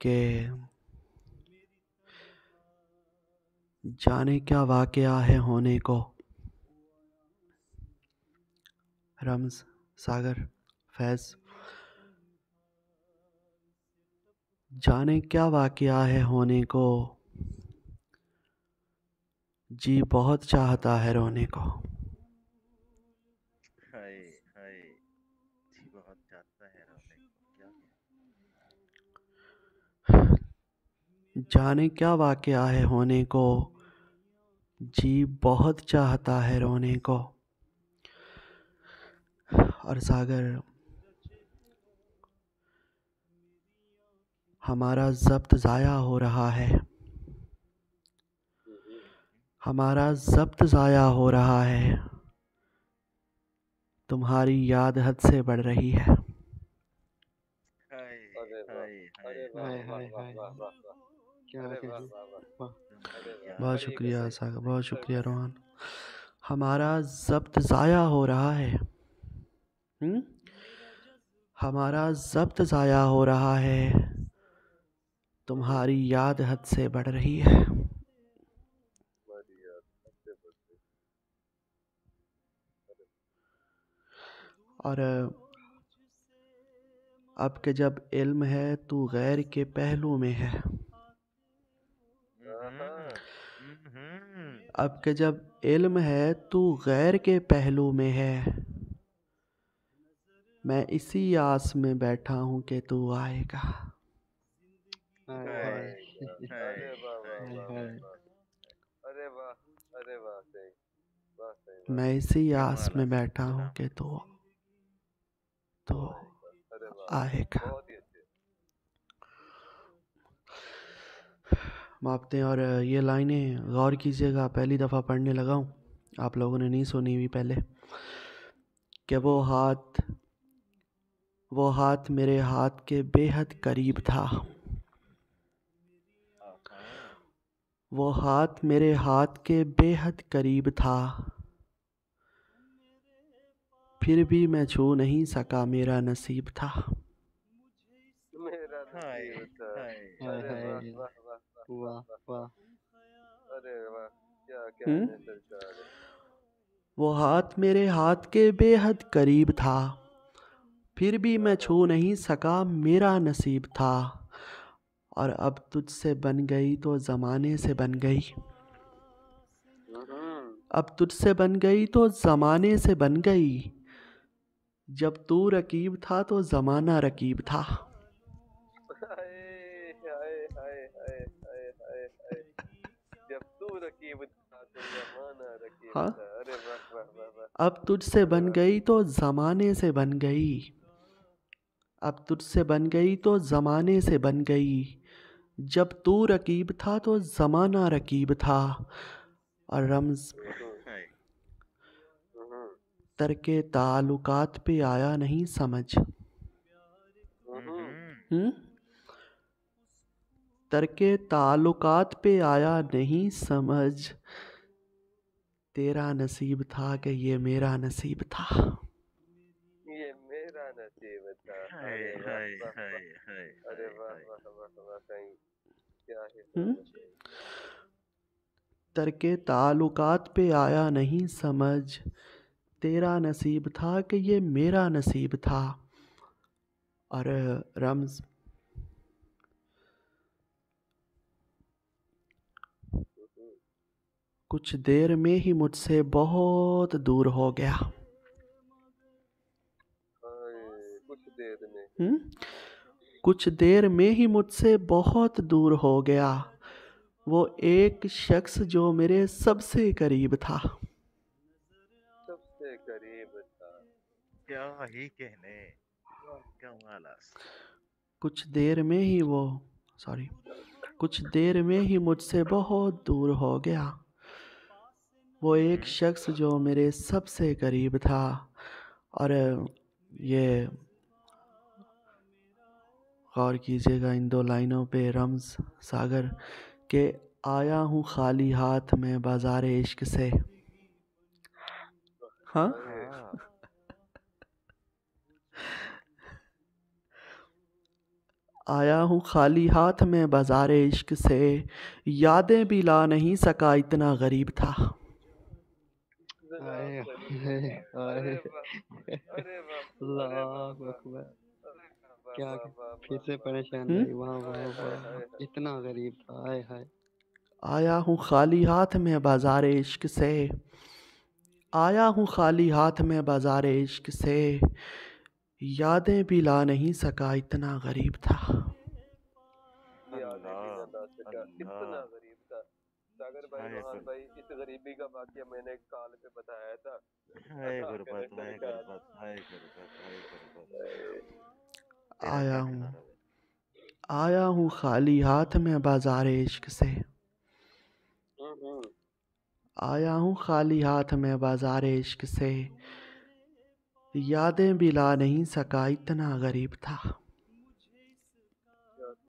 कि जाने क्या वाक़या है होने को। रम्ज़, सागर, फैज़, जाने क्या वाक़या है होने को, जी बहुत चाहता है रोने को। हाय हाय, जी बहुत चाहता है रोने को। क्या जाने क्या वाक़या है होने को, जी बहुत चाहता है रोने को। और सागर, हमारा ज़ब्त ज़ाया हो रहा है, हमारा ज़ब्त ज़ाया हो रहा है, तुम्हारी याद हद से बढ़ रही है। हाय अरे वाह, हाय हाय अरे वाह हाय वाह हाय वाह हाय, वाह वाह वाह, क्या अरे वाह कहें। वाह वाह, वाह, अरे तुम्हारी वाह, बहुत याद सही में शुक्रिया सही, सागर, बहुत रही शुक्रिया सही। है। रोहन। हमारा ज़ब्त ज़ाया हो रहा है। हुँ? हमारा ज़ब्त ज़ाया हो रहा है, तुम्हारी याद हद से बढ़ रही है। बढ़िया, अच्छे बढ़ते, अरे और अब के जब इल्म है तू गैर के पहलू में है, हाँ, अब के जब इल्म है तू गैर के पहलू में है, मैं इसी आस में बैठा हूँ कि तू आएगा। हाय हाय हाय आएगा, हाय अरे वाह वाह हाय वाह वाह हाय, वाह, अरे वाह, अरे वाह सही, वाह सही वाह, मैं इसी आस कमाल में आसिफ बैठा हूँ सलाम। कि तो तू आएगा, अरे वाह वाह वाह, आएगा। बहुत ही अच्छे। मापते हैं। और ये लाइनें गौर कीजिएगा, पहली दफ़ा पढ़ने लगा हूँ, आप लोगों ने नहीं सुनी हुई पहले। कि वो हाथ मेरे हाथ के बेहद करीब था, हाँ, वो हाथ मेरे हाथ के बेहद करीब था, फिर भी मैं छू नहीं सका, मेरा नसीब था। मेरा हाय नसीब था, हाय हाय अरे हाय। वाह हाय, वाह वाह वाह वाह वाह वाह वाह। वाह, अरे वाह, क्या हम्म? कहने सरकार है। वो हाथ मेरे हाथ के बेहद करीब था, फिर भी मैं हाँ, छू नहीं सका, मेरा नसीब था। और अब तुझसे बन गई तो ज़माने से बन गई, हम्म, अब तुझसे बन गई तो ज़माने से बन गई, जब तू रकीब था तो ज़माना रकीब था। हाय हाय हाय हाय हाय हाय हाय, जब तू रकीब था तो जमाना रकीब हाँ, था, अरे वाह वाह वाह वाह, अब तुझसे अरे बन वाह, गई तो ज़माने से बन गई, अब तुझसे बन गई तो ज़माने से बन गई, जब तू रकीब था तो ज़माना रकीब था। और रम्ज़, हाय। हम्म, तरके ताल्लुकात पे आया नहीं समझ। हम्म, हुँ? तरके ताल्लुकात पे आया नहीं समझ, तेरा नसीब था कि ये मेरा नसीब था। ये मेरा नसीब था, हाय अरे वाह हाय वाह हाय वाह, हाय अरे हाय वाह हाय। वाह वाह वाह सही, क्या ही हुँ? शान है सही। तरके ताल्लुकात पे आया नहीं समझ, तेरा नसीब था कि ये मेरा नसीब था। और रम्ज़, कुछ देर में ही मुझसे बहुत दूर हो गया। हाय, कुछ देर में ही, हुँ? कुछ देर में ही मुझसे बहुत दूर हो गया, वो एक शख्स जो मेरे सबसे करीब था। सबसे करीब था, क्या ही कहने। कमाल आसिफ। कुछ देर में ही वो सॉरी कुछ देर में ही मुझसे बहुत दूर हो गया, वो एक शख्स जो मेरे सबसे करीब था। और ये गौर कीजिएगा इन दो लाइनों पे, रम्ज़, सागर, के आया हूँ खाली हाथ में बाज़ार इश्क से। हाँ, हाय, आया हूँ खाली हाथ में बाज़ारे इश्क से, यादें भी ला नहीं सका इतना गरीब था। जनाब आए सलीम। हाय अरे हाय वाह, अरे वाह, अरे वाह अल्लाह वाह, अकबर। अरे वाह क्या वाह वाह फिर वाह से वाह। परेशान हम्म? भाई, वाह वाह हाय हाय वाह, हाय हाय। इतना गरीब था, आए हाय। आया हूँ खाली हाथ में बाज़ारे इश्क से, आया हूँ खाली हाथ में बाज़ारे इश्क से, यादें भी ला नहीं सका इतना गरीब था। यादें भी अल्लाह ना ला सका, इतना अल्लाह। गरीब था। सागर भाई, हाय रोहान गुर भाई, इस गरीबी का वाकया मैंने काल पे बताया था। हाय आखिर गुरबत, हाय सरकार। गुरबत, हाय गुरबत, हाय गुरबत। अरे, तेरा आया क्या हूँ कहना रवे? आया हूँ खाली हाथ में बाज़ारे इश्क से, हम्म। आया हूँ खाली हाथ में बाज़ारे इश्क से, यादें भी ला नहीं सका इतना गरीब था।